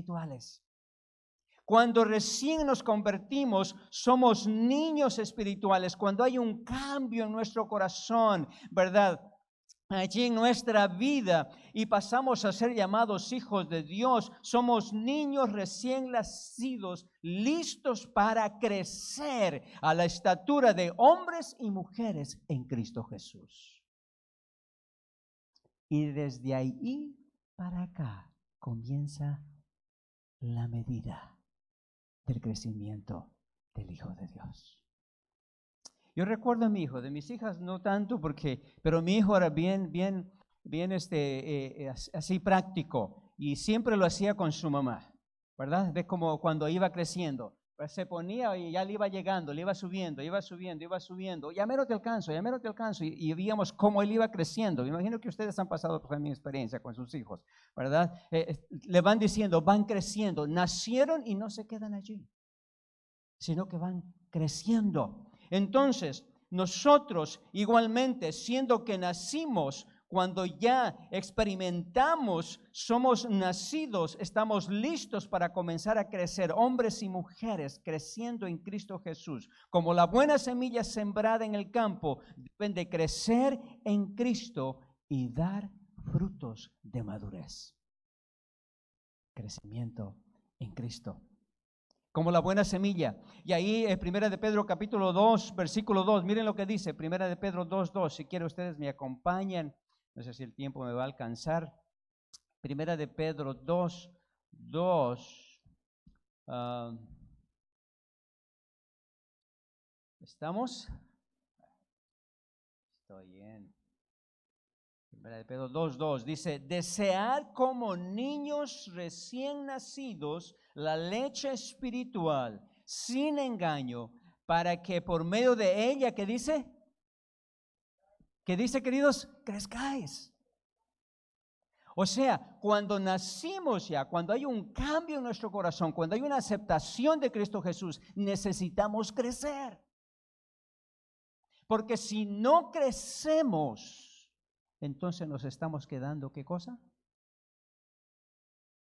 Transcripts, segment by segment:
espirituales. Cuando recién nos convertimos, somos niños espirituales. Cuando hay un cambio en nuestro corazón, ¿verdad? Allí en nuestra vida y pasamos a ser llamados hijos de Dios, somos niños recién nacidos, listos para crecer a la estatura de hombres y mujeres en Cristo Jesús. Y desde ahí para acá comienza la medida del crecimiento del Hijo de Dios. Yo recuerdo a mi hijo, de mis hijas no tanto pero mi hijo era bien así práctico y siempre lo hacía con su mamá, ¿verdad? Ves como cuando iba creciendo, pues se ponía y ya le iba llegando, le iba subiendo, ya mero te alcanzo, y veíamos cómo él iba creciendo. Me imagino que ustedes han pasado por mi experiencia con sus hijos, ¿verdad? Le van diciendo, van creciendo, nacieron y no se quedan allí, sino que van creciendo. Entonces, nosotros igualmente, siendo que nacimos, cuando ya experimentamos, somos nacidos, estamos listos para comenzar a crecer, hombres y mujeres creciendo en Cristo Jesús. Como la buena semilla sembrada en el campo, deben de crecer en Cristo y dar frutos de madurez. Crecimiento en Cristo. Como la buena semilla. Y ahí en 1 de Pedro capítulo 2, versículo 2, miren lo que dice, 1 de Pedro 2, 2, si quieren ustedes me acompañan, no sé si el tiempo me va a alcanzar. 1 de Pedro 2, 2, ¿estamos? Estoy bien. 1 de Pedro 2, 2, dice, desear como niños recién nacidos la leche espiritual, sin engaño, para que por medio de ella, ¿qué dice? ¿Qué dice, queridos? Crezcáis. O sea, cuando nacimos ya, cuando hay un cambio en nuestro corazón, cuando hay una aceptación de Cristo Jesús, necesitamos crecer. Porque si no crecemos, entonces nos estamos quedando, ¿qué cosa?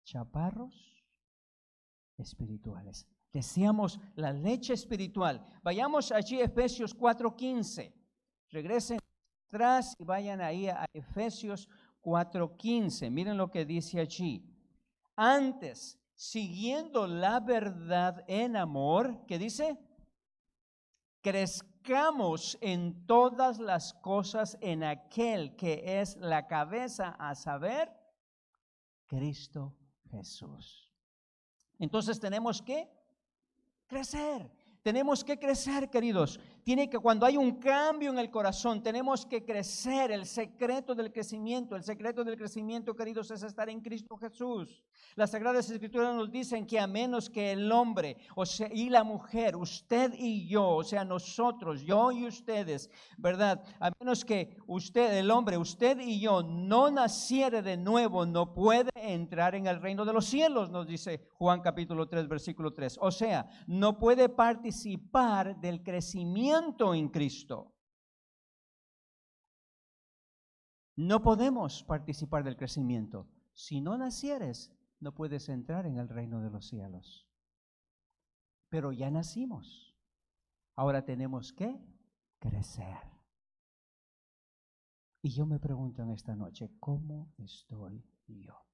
Chaparros espirituales. Deseamos la leche espiritual. Vayamos allí a Efesios 4:15. Regresen atrás y vayan ahí a Efesios 4:15. Miren lo que dice allí. Antes, siguiendo la verdad en amor, ¿qué dice? Crezcamos en todas las cosas en aquel que es la cabeza, a saber, Cristo Jesús. Entonces tenemos que crecer. Tenemos que crecer, queridos. Cuando hay un cambio en el corazón, tenemos que crecer. El secreto del crecimiento, queridos, es estar en Cristo Jesús. Las Sagradas Escrituras nos dicen que a menos que el hombre, y la mujer, usted y yo, o sea, nosotros, yo y ustedes, ¿verdad? A menos que el hombre, usted y yo, no naciere de nuevo, no puede entrar en el reino de los cielos, nos dice Juan capítulo 3, versículo 3. O sea, no puede participar del crecimiento en Cristo. No podemos participar del crecimiento. Si no nacieres, no puedes entrar en el reino de los cielos. Pero ya nacimos. Ahora tenemos que crecer. Y yo me pregunto en esta noche, ¿cómo estoy yo?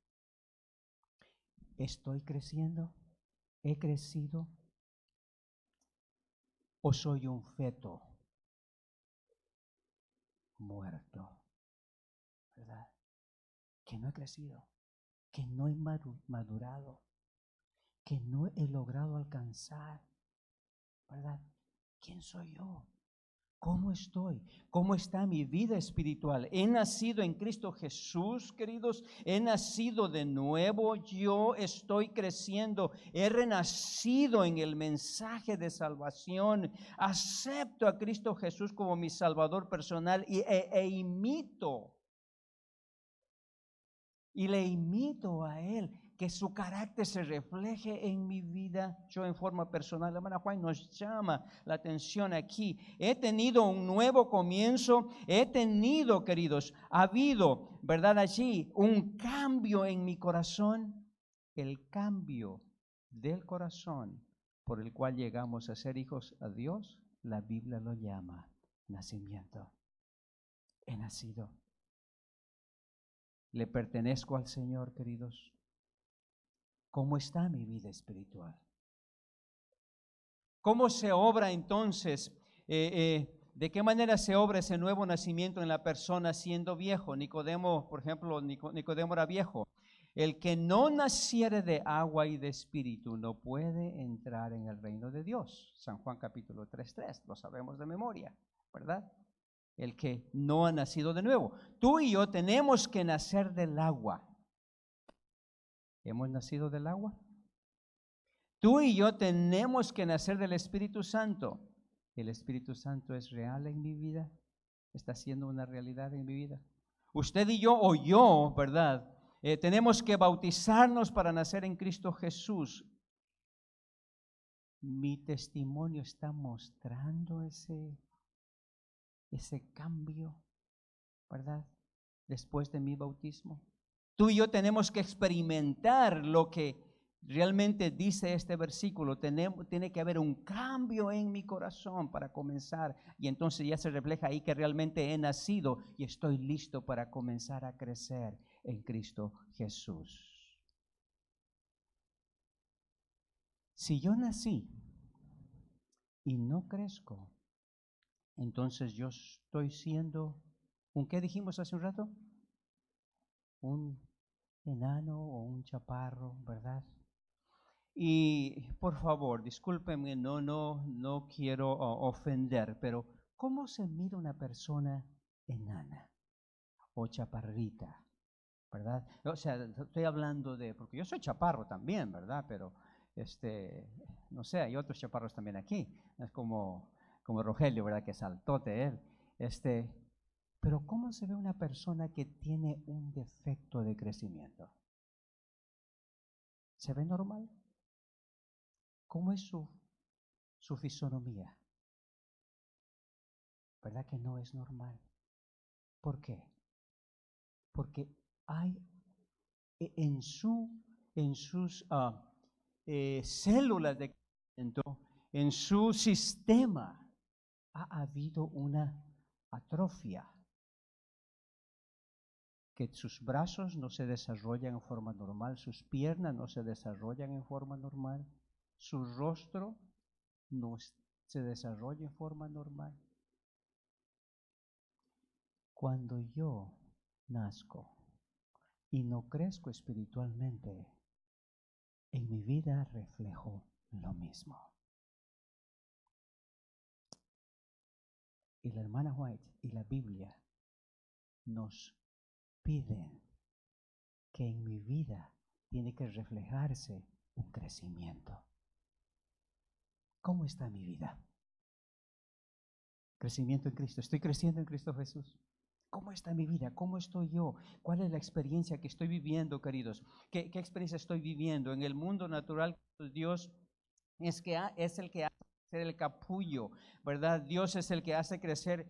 ¿Estoy creciendo? ¿He crecido? ¿O soy un feto muerto? ¿Verdad? Que no he crecido, que no he madurado, que no he logrado alcanzar, ¿verdad? ¿Quién soy yo? ¿Cómo estoy? ¿Cómo está mi vida espiritual? ¿He nacido en Cristo Jesús, queridos? ¿He nacido de nuevo? Yo estoy creciendo. He renacido en el mensaje de salvación. Acepto a Cristo Jesús como mi Salvador personal e imito. Y le imito a Él, que su carácter se refleje en mi vida, yo en forma personal. La hermana Juan nos llama la atención aquí. He tenido un nuevo comienzo, queridos, ha habido, ¿verdad? Allí un cambio en mi corazón. el cambio del corazón por el cual llegamos a ser hijos a Dios, la Biblia lo llama nacimiento. He nacido. ¿Le pertenezco al Señor, queridos? ¿Cómo está mi vida espiritual? ¿Cómo se obra entonces? ¿De qué manera se obra ese nuevo nacimiento en la persona siendo viejo? Nicodemo, por ejemplo, Nicodemo era viejo. El que no naciere de agua y de espíritu no puede entrar en el reino de Dios. San Juan capítulo 3:3, lo sabemos de memoria, ¿verdad? El que no ha nacido de nuevo. Tú y yo tenemos que nacer del agua. ¿Hemos nacido del agua? Tú y yo tenemos que nacer del Espíritu Santo. ¿El Espíritu Santo es real en mi vida? ¿Está siendo una realidad en mi vida? Usted y yo, o yo, ¿verdad? Tenemos que bautizarnos para nacer en Cristo Jesús. Mi testimonio está mostrando ese cambio, ¿verdad? Después de mi bautismo. Tú y yo tenemos que experimentar lo que realmente dice este versículo. Tiene que haber un cambio en mi corazón para comenzar. Y entonces ya se refleja ahí que realmente he nacido y estoy listo para comenzar a crecer en Cristo Jesús. Si yo nací y no crezco, entonces yo estoy siendo, ¿un qué dijimos hace un rato? Un enano o un chaparro, ¿verdad? Y por favor, discúlpenme, no quiero ofender, pero ¿cómo se mira una persona enana o chaparrita? ¿Verdad? O sea, estoy hablando porque yo soy chaparro también, ¿verdad? Pero, no sé, hay otros chaparros también aquí. Es como Rogelio, ¿verdad? Que saltote él. Pero ¿cómo se ve una persona que tiene un defecto de crecimiento? ¿Se ve normal? ¿Cómo es su fisonomía? ¿Verdad que no es normal? ¿Por qué? Porque hay en sus células de crecimiento, en su sistema, ha habido una atrofia. Que sus brazos no se desarrollan en forma normal, sus piernas no se desarrollan en forma normal, su rostro no se desarrolla en forma normal. Cuando yo nazco y no crezco espiritualmente, en mi vida reflejo lo mismo. Y la hermana White y la Biblia nos piden que en mi vida tiene que reflejarse un crecimiento. ¿Cómo está mi vida? Crecimiento en Cristo. ¿Estoy creciendo en Cristo Jesús? ¿Cómo está mi vida? ¿Cómo estoy yo? ¿Cuál es la experiencia que estoy viviendo, queridos? ¿Qué experiencia estoy viviendo? En el mundo natural, Dios es el que hace crecer el capullo, ¿verdad? Dios es el que hace crecer,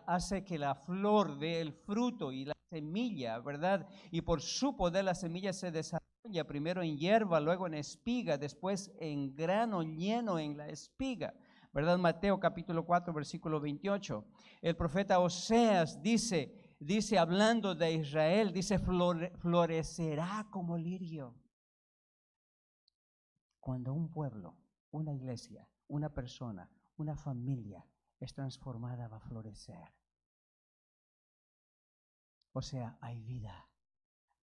hace que la flor dé el fruto y la semilla, ¿verdad? Y por su poder la semilla se desarrolla primero en hierba, luego en espiga, después en grano lleno en la espiga. ¿Verdad? Mateo capítulo 4, versículo 28. El profeta Oseas dice hablando de Israel, dice, florecerá como lirio. Cuando un pueblo, una iglesia, una persona, una familia es transformada, va a florecer. O sea, hay vida,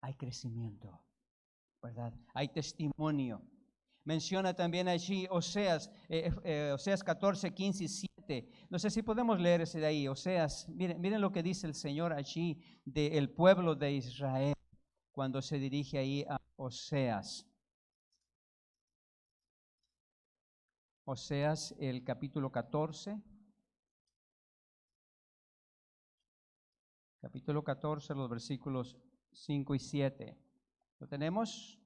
hay crecimiento, ¿verdad? Hay testimonio. Menciona también allí Oseas 14, 15 y 7. No sé si podemos leer ese de ahí. Oseas, miren lo que dice el Señor allí del pueblo de Israel cuando se dirige ahí a Oseas. Oseas, el capítulo 14. Capítulo 14, los versículos 5 y 7. ¿Lo tenemos?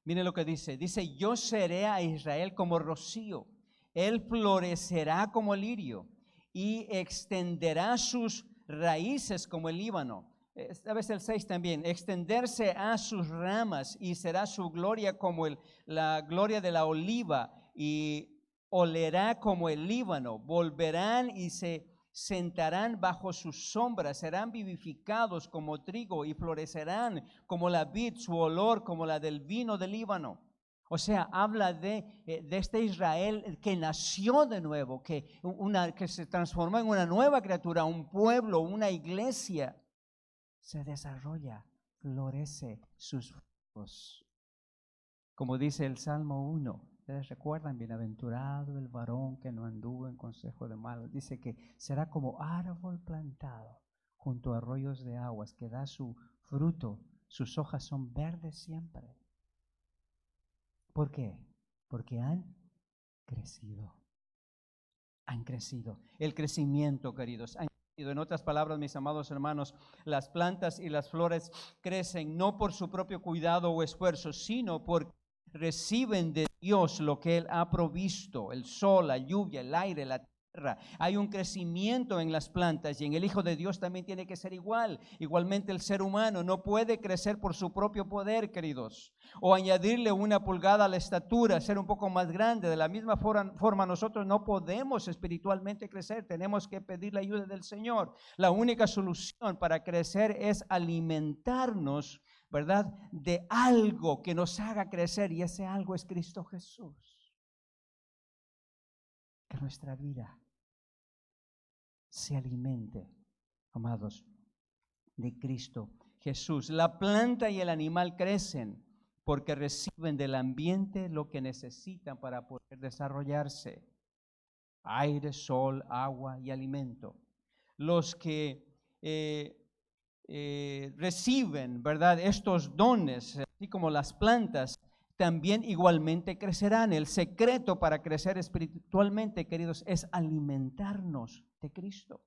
Miren lo que dice. Dice, yo seré a Israel como rocío. Él florecerá como lirio y extenderá sus raíces como el Líbano. vez el 6 también, extenderse a sus ramas y será su gloria como la gloria de la oliva y olerá como el Líbano. Volverán y se sentarán bajo sus sombras, serán vivificados como trigo y florecerán como la vid, su olor como la del vino del Líbano. O sea, habla de este Israel que nació de nuevo, que se transformó en una nueva criatura, un pueblo, una iglesia. Se desarrolla, florece sus frutos. Como dice el Salmo 1, ustedes recuerdan, bienaventurado el varón que no anduvo en consejo de malos. Dice que será como árbol plantado junto a arroyos de aguas, que da su fruto, sus hojas son verdes siempre. ¿Por qué? Porque han crecido. Han crecido. El crecimiento, queridos, han crecido. En otras palabras, mis amados hermanos, las plantas y las flores crecen no por su propio cuidado o esfuerzo, sino porque reciben de Dios lo que Él ha provisto: el sol, la lluvia, el aire, la tierra. Hay un crecimiento en las plantas, y en el Hijo de Dios también tiene que ser igual. Igualmente el ser humano no puede crecer por su propio poder, queridos, o añadirle una pulgada a la estatura, ser un poco más grande. De la misma forma nosotros no podemos espiritualmente crecer, tenemos que pedir la ayuda del Señor. La única solución para crecer es alimentarnos, ¿verdad?, de algo que nos haga crecer, y ese algo es Cristo Jesús. Que nuestra vida se alimente, amados, de Cristo Jesús. La planta y el animal crecen porque reciben del ambiente lo que necesitan para poder desarrollarse: aire, sol, agua y alimento. Los que reciben, ¿verdad?, estos dones, así como las plantas, también igualmente crecerán. El secreto para crecer espiritualmente, queridos, es alimentarnos de Cristo,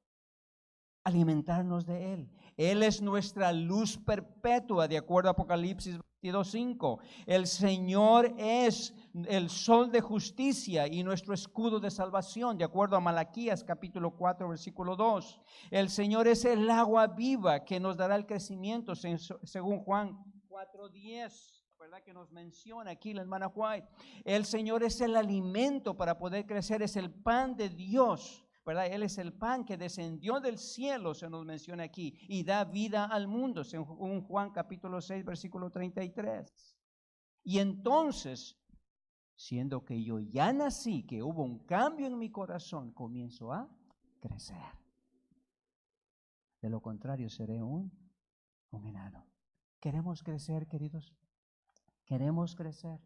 alimentarnos de Él. Él es nuestra luz perpetua, de acuerdo a Apocalipsis 22:5. El Señor es el sol de justicia y nuestro escudo de salvación, de acuerdo a Malaquías capítulo 4, versículo 2. El Señor es el agua viva que nos dará el crecimiento, según Juan 4:10. ¿Verdad? Que nos menciona aquí la hermana White. El Señor es el alimento para poder crecer, es el pan de Dios, ¿verdad? Él es el pan que descendió del cielo, se nos menciona aquí, y da vida al mundo, según Juan capítulo 6, versículo 33. Y entonces, siendo que yo ya nací, que hubo un cambio en mi corazón, comienzo a crecer. De lo contrario, seré un enano. ¿Queremos crecer, queridos? ¿Queremos crecer?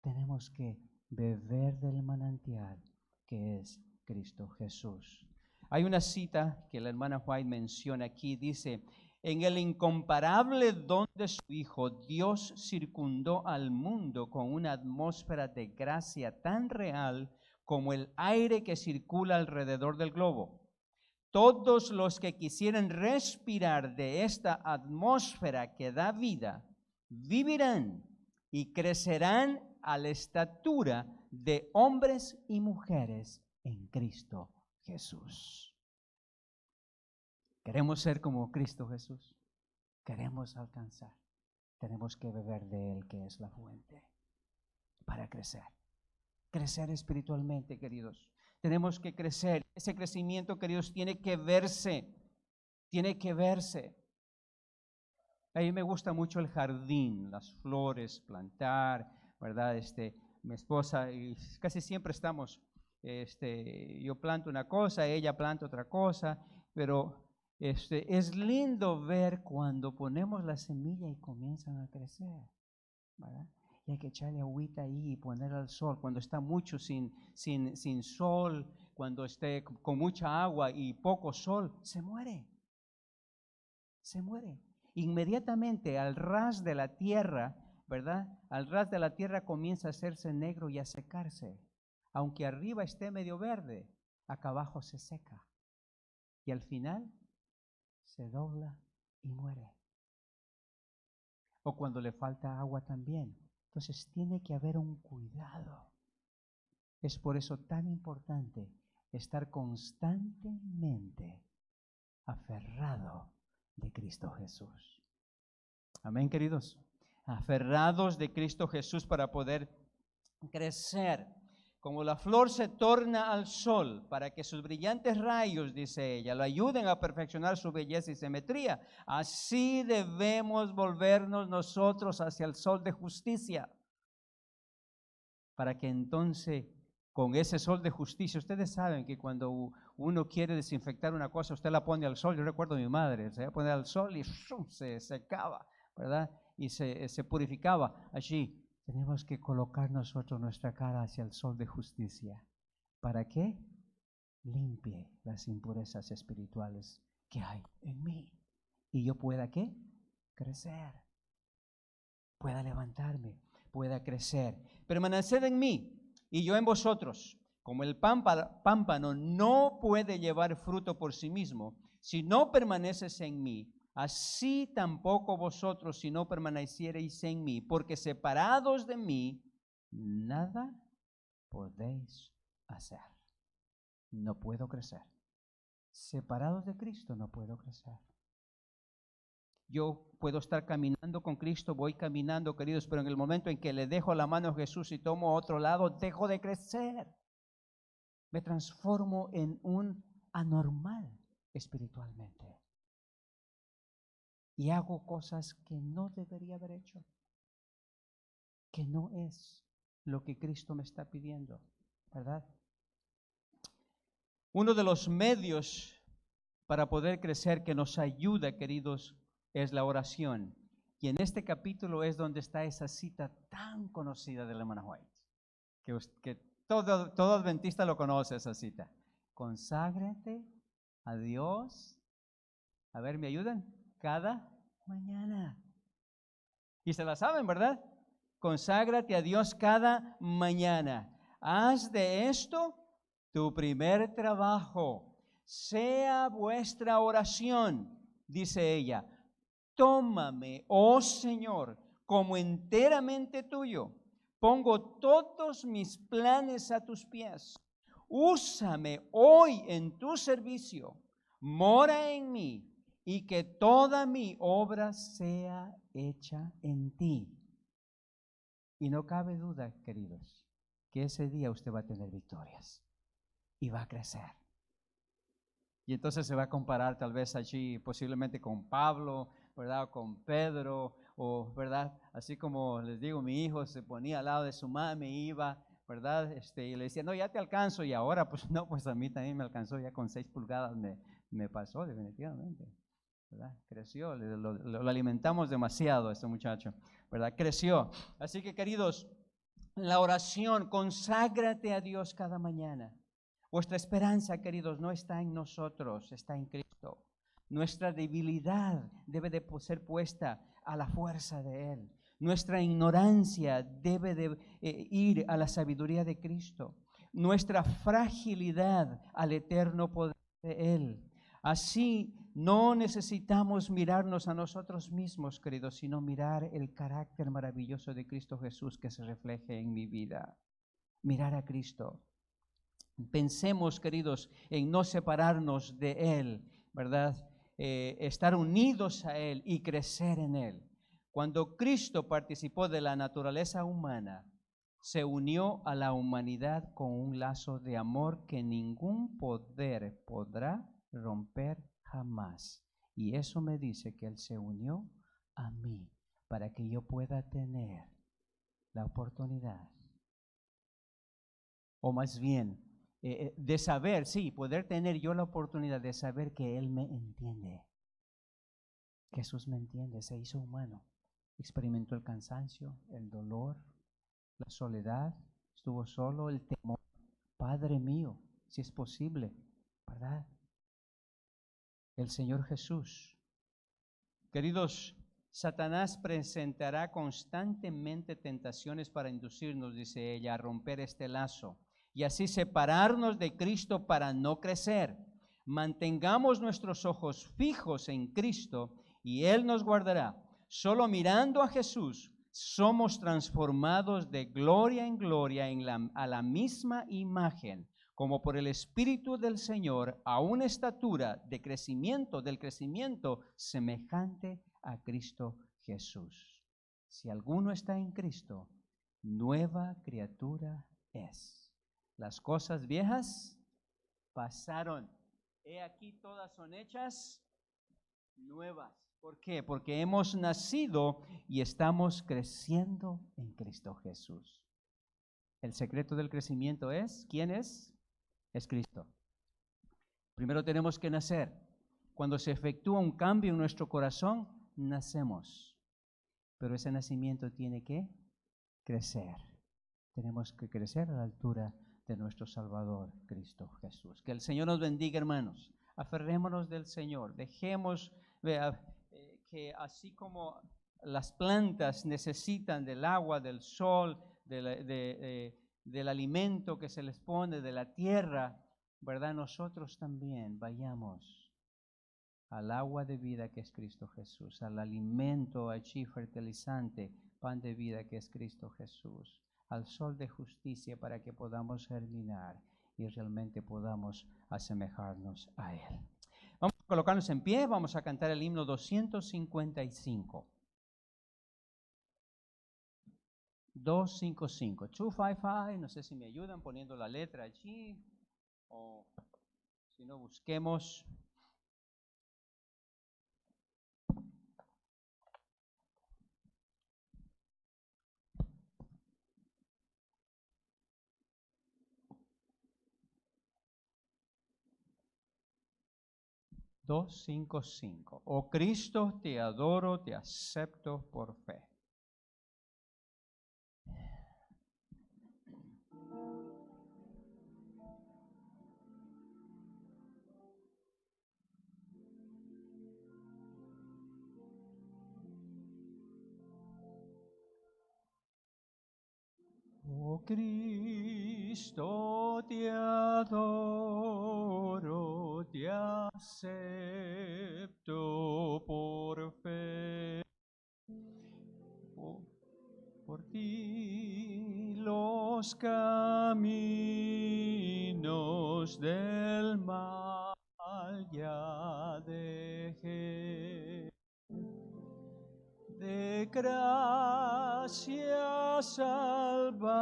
Tenemos que beber del manantial que es Cristo Jesús. Hay una cita que la hermana White menciona aquí, dice: en el incomparable don de su Hijo, Dios circundó al mundo con una atmósfera de gracia tan real como el aire que circula alrededor del globo. Todos los que quisieran respirar de esta atmósfera que da vida, vivirán y crecerán a la estatura de hombres y mujeres en Cristo Jesús. ¿Queremos ser como Cristo Jesús? ¿Queremos alcanzar? Tenemos que beber de Él, que es la fuente, para crecer. Crecer espiritualmente, queridos. Tenemos que crecer. Ese crecimiento, queridos, tiene que verse. Tiene que verse. A mí me gusta mucho el jardín, las flores, plantar, ¿verdad? Mi esposa, y casi siempre estamos, yo planto una cosa, ella planta otra cosa, pero es lindo ver cuando ponemos la semilla y comienzan a crecer, ¿verdad? Y hay que echarle agüita ahí y poner al sol. Cuando está mucho sin sol, cuando esté con mucha agua y poco sol, se muere. Se muere. Inmediatamente al ras de la tierra, ¿verdad? Al ras de la tierra comienza a hacerse negro y a secarse. Aunque arriba esté medio verde, acá abajo se seca. Y al final se dobla y muere. O cuando le falta agua también. Entonces tiene que haber un cuidado. Es por eso tan importante estar constantemente aferrado de Cristo Jesús. Amén, queridos. Aferrados de Cristo Jesús para poder crecer. Como la flor se torna al sol para que sus brillantes rayos, dice ella, lo ayuden a perfeccionar su belleza y simetría, así debemos volvernos nosotros hacia el sol de justicia, para que entonces con ese sol de justicia, ustedes saben que cuando uno quiere desinfectar una cosa, usted la pone al sol. Yo recuerdo a mi madre, se pone al sol y se secaba, ¿verdad? Y se purificaba allí. Tenemos que colocar nosotros nuestra cara hacia el sol de justicia. ¿Para qué? Limpie las impurezas espirituales que hay en mí. Y yo pueda, ¿qué? Crecer. Pueda levantarme, pueda crecer. Permaneced en mí y yo en vosotros. Como el pámpano no puede llevar fruto por sí mismo, si no permaneces en mí, así tampoco vosotros si no permaneciereis en mí, porque separados de mí, nada podéis hacer. No puedo crecer. Separados de Cristo no puedo crecer. Yo puedo estar caminando con Cristo, voy caminando, queridos, pero en el momento en que le dejo la mano a Jesús y tomo otro lado, dejo de crecer. Me transformo en un anormal espiritualmente. Y hago cosas que no debería haber hecho, que no es lo que Cristo me está pidiendo, ¿verdad? Uno de los medios para poder crecer que nos ayuda, queridos, es la oración. Y en este capítulo es donde está esa cita tan conocida de la hermana White, que todo adventista lo conoce, esa cita. Conságrate a Dios. A ver, ¿me ayudan? Cada mañana. Y se la saben, ¿verdad? Conságrate a Dios cada mañana. Haz de esto tu primer trabajo. Sea vuestra oración, dice ella. Tómame, oh Señor, como enteramente tuyo. Pongo todos mis planes a tus pies. Úsame hoy en tu servicio. Mora en mí y que toda mi obra sea hecha en ti. Y no cabe duda, queridos, que ese día usted va a tener victorias y va a crecer. Y entonces se va a comparar tal vez allí posiblemente con Pablo, ¿verdad? Con Pedro, o ¿verdad? Así como les digo, mi hijo se ponía al lado de su mami, iba, ¿verdad? Y le decía, no, ya te alcanzo, y ahora pues no, pues a mí también me alcanzó, ya con 6 pulgadas me pasó definitivamente, ¿verdad? Creció, lo alimentamos demasiado a este muchacho, ¿verdad? Creció. Así que queridos, la oración, conságrate a Dios cada mañana. Vuestra esperanza, queridos, no está en nosotros, está en Cristo. Nuestra debilidad debe de ser puesta a la fuerza de Él. Nuestra ignorancia debe de ir a la sabiduría de Cristo. Nuestra fragilidad al eterno poder de Él. Así no necesitamos mirarnos a nosotros mismos, queridos, sino mirar el carácter maravilloso de Cristo Jesús que se refleje en mi vida. Mirar a Cristo. Pensemos, queridos, en no separarnos de Él, ¿verdad? Estar unidos a Él y crecer en Él. Cuando Cristo participó de la naturaleza humana, se unió a la humanidad con un lazo de amor que ningún poder podrá romper jamás. Y eso me dice que Él se unió a mí para que yo pueda tener la oportunidad, o más bien, de saber, sí, poder tener yo la oportunidad de saber que Él me entiende. Jesús me entiende, se hizo humano, experimentó el cansancio, el dolor, la soledad, estuvo solo, el temor. Padre mío, si es posible, ¿verdad? El Señor Jesús. Queridos, Satanás presentará constantemente tentaciones para inducirnos, dice ella, a romper este lazo y así separarnos de Cristo para no crecer. Mantengamos nuestros ojos fijos en Cristo y Él nos guardará. Solo mirando a Jesús somos transformados de gloria en gloria a la misma imagen, como por el Espíritu del Señor, a una estatura de crecimiento, del crecimiento semejante a Cristo Jesús. Si alguno está en Cristo, nueva criatura es. Las cosas viejas pasaron. He aquí todas son hechas nuevas. ¿Por qué? Porque hemos nacido y estamos creciendo en Cristo Jesús. El secreto del crecimiento es, ¿quién es? Es Cristo. Primero tenemos que nacer. Cuando se efectúa un cambio en nuestro corazón, nacemos. Pero ese nacimiento tiene que crecer. Tenemos que crecer a la altura de nuestro Salvador, Cristo Jesús. Que el Señor nos bendiga, hermanos. Aferrémonos del Señor. Dejemos que así como las plantas necesitan del agua, del sol, del alimento que se les pone, de la tierra, ¿verdad? Nosotros también vayamos al agua de vida que es Cristo Jesús, al alimento allí fertilizante, pan de vida que es Cristo Jesús, al sol de justicia para que podamos germinar y realmente podamos asemejarnos a Él. Vamos a colocarnos en pie, vamos a cantar el himno 255. 255, 255, no sé si me ayudan poniendo la letra allí, o si no, busquemos. Dos, cinco, cinco. Oh Cristo, te adoro, te acepto por fe. Oh Cristo, te adoro, te acepto por fe. Por ti los caminos del mal ya dejé. De gracia salvaste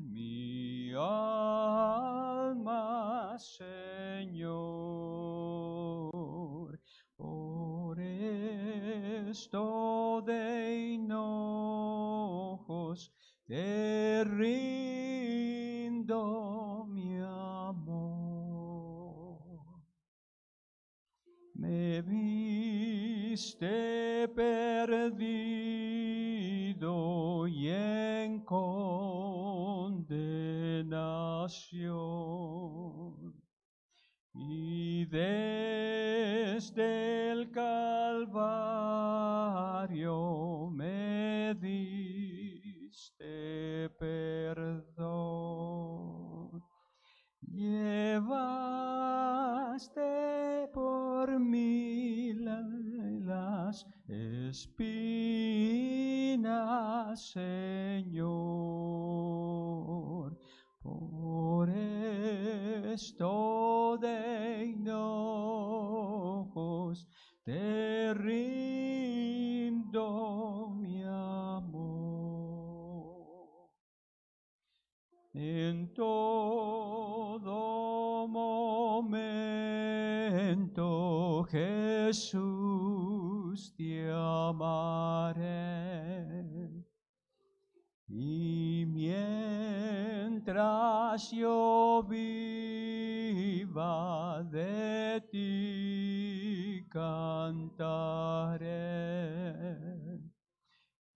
mi alma, Señor. Por esto de hinojos te rindo mi amor. Me viste perdido y en condenación, y desde el Calvario me diste perdón. Llevaste por mí las espinas, Señor. Por esto de hinojos te rindo mi amor. En todo momento, Jesús, te amaré. Y mientras yo viva, de ti cantaré.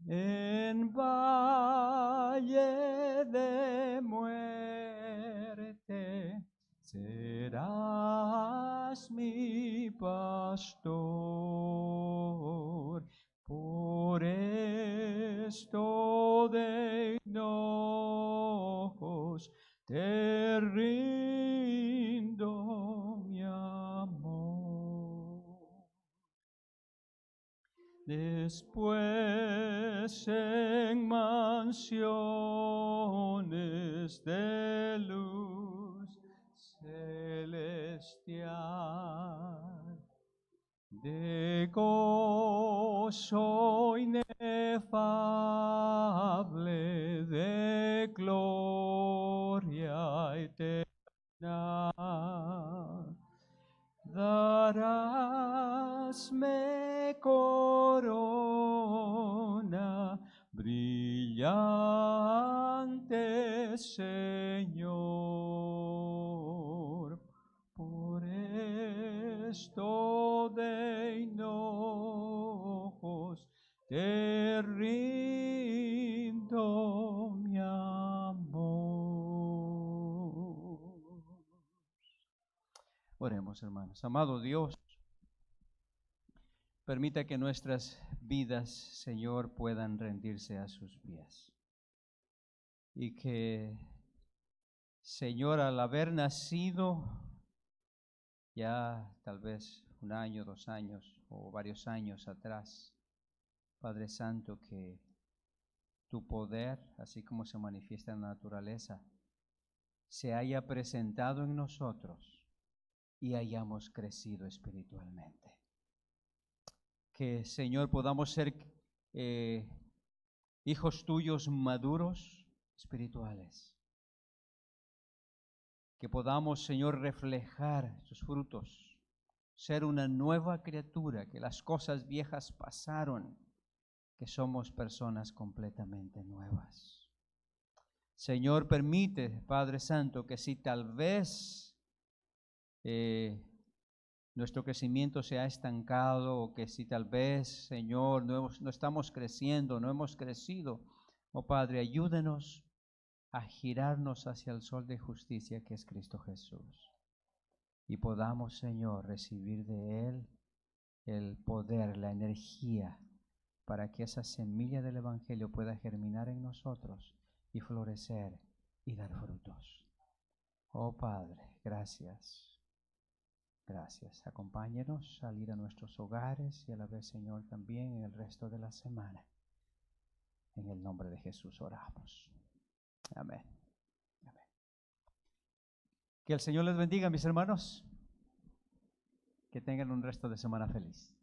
En valle de muerte serás mi pastor. Por esto de hinojos te rindo mi amor. De Después en mansiones de luz celestial, de gozo inefable, de gloria eterna, darásme corona brillante, Señor. Por esto de hinojos te rindo mi amor. Oremos, hermanos. Amado Dios, permita que nuestras vidas, Señor, puedan rendirse a sus pies. Y que, Señor, al haber nacido ya tal vez 1 año, 2 años o varios años atrás, Padre Santo, que tu poder, así como se manifiesta en la naturaleza, se haya presentado en nosotros y hayamos crecido espiritualmente. Que, Señor, podamos ser hijos tuyos maduros espirituales. Que podamos, Señor, reflejar sus frutos, ser una nueva criatura, que las cosas viejas pasaron, que somos personas completamente nuevas. Señor, permite, Padre Santo, que si tal vez nuestro crecimiento se ha estancado, o que si tal vez, Señor, no estamos creciendo, no hemos crecido, oh Padre, ayúdenos a girarnos hacia el sol de justicia que es Cristo Jesús. Y podamos, Señor, recibir de Él el poder, la energía, para que esa semilla del Evangelio pueda germinar en nosotros y florecer y dar frutos. Oh Padre, gracias. Gracias. Acompáñenos a ir a nuestros hogares y a la vez, Señor, también en el resto de la semana. En el nombre de Jesús oramos. Amén. Amén. Que el Señor les bendiga, mis hermanos. Que tengan un resto de semana feliz.